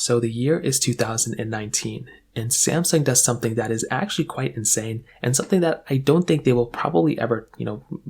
So the year is 2019, and Samsung does something that is actually quite insane and something that I don't think they will probably ever,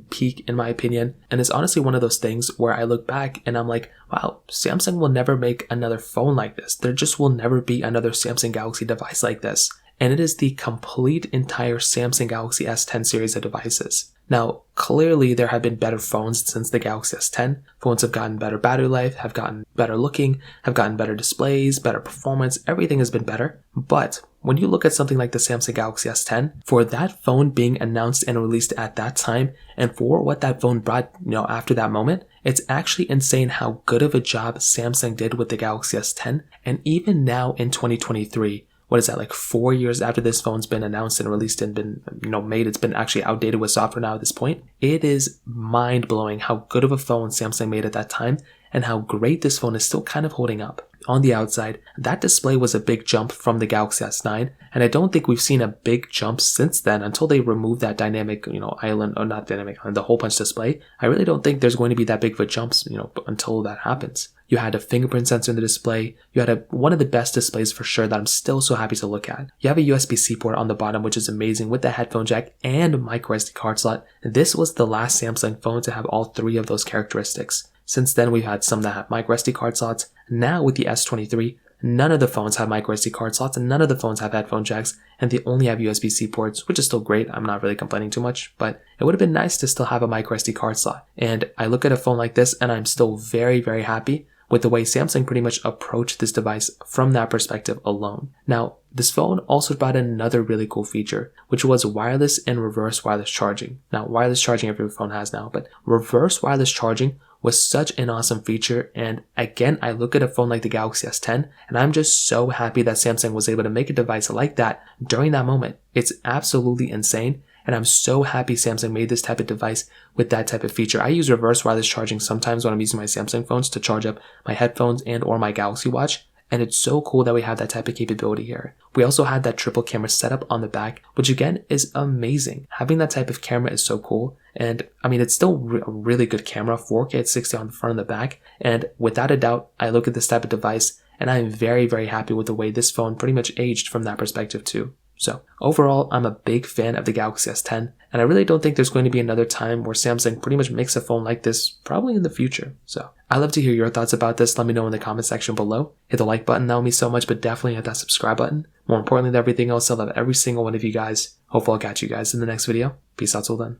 peak in my opinion. And it's honestly one of those things where I look back and I'm like, wow, Samsung will never make another phone like this. There just will never be another Samsung Galaxy device like this. And it is the complete entire Samsung Galaxy S10 series of devices. Now, clearly there have been better phones since the Galaxy S10. Phones have gotten better battery life, have gotten better looking, have gotten better displays, better performance, everything has been better. But when you look at something like the Samsung Galaxy S10, for that phone being announced and released at that time, and for what that phone brought, after that moment, it's actually insane how good of a job Samsung did with the Galaxy S10. And even now in 2023, what is that, like 4 years after this phone's been announced and released and been, made, it's been actually outdated with software now at this point. It is mind-blowing how good of a phone Samsung made at that time and how great this phone is still kind of holding up. On the outside, that display was a big jump from the Galaxy S9, and I don't think we've seen a big jump since then until they remove that dynamic, island, or not dynamic island, the hole punch display. I really don't think there's going to be that big of a jump, until that happens. You had a fingerprint sensor in the display. You had one of the best displays for sure that I'm still so happy to look at. You have a USB-C port on the bottom, which is amazing, with the headphone jack and micro SD card slot. This was the last Samsung phone to have all three of those characteristics. Since then, we've had some that have micro SD card slots. Now with the S23, none of the phones have micro SD card slots and none of the phones have headphone jacks, and they only have USB-C ports, which is still great. I'm not really complaining too much, but it would have been nice to still have a micro SD card slot. And I look at a phone like this and I'm still very, very happy with the way Samsung pretty much approached this device from that perspective alone. Now, this phone also brought another really cool feature, which was wireless and reverse wireless charging. Now, wireless charging every phone has now, but reverse wireless charging was such an awesome feature. And again, I look at a phone like the Galaxy S10 and I'm just so happy that Samsung was able to make a device like that during that moment. It's absolutely insane. And I'm so happy Samsung made this type of device with that type of feature. I use reverse wireless charging sometimes when I'm using my Samsung phones to charge up my headphones and or my Galaxy Watch. And it's so cool that we have that type of capability here. We also had that triple camera setup on the back, which again is amazing. Having that type of camera is so cool. And I mean, it's still a really good camera, 4K at 60 on the front and the back. And without a doubt, I look at this type of device and I'm very, very happy with the way this phone pretty much aged from that perspective too. So overall, I'm a big fan of the Galaxy S10, and I really don't think there's going to be another time where Samsung pretty much makes a phone like this, probably in the future. So I'd love to hear your thoughts about this. Let me know in the comment section below. Hit the like button, that would mean so much, but definitely hit that subscribe button. More importantly than everything else, I love every single one of you guys. Hopefully I'll catch you guys in the next video. Peace out till then.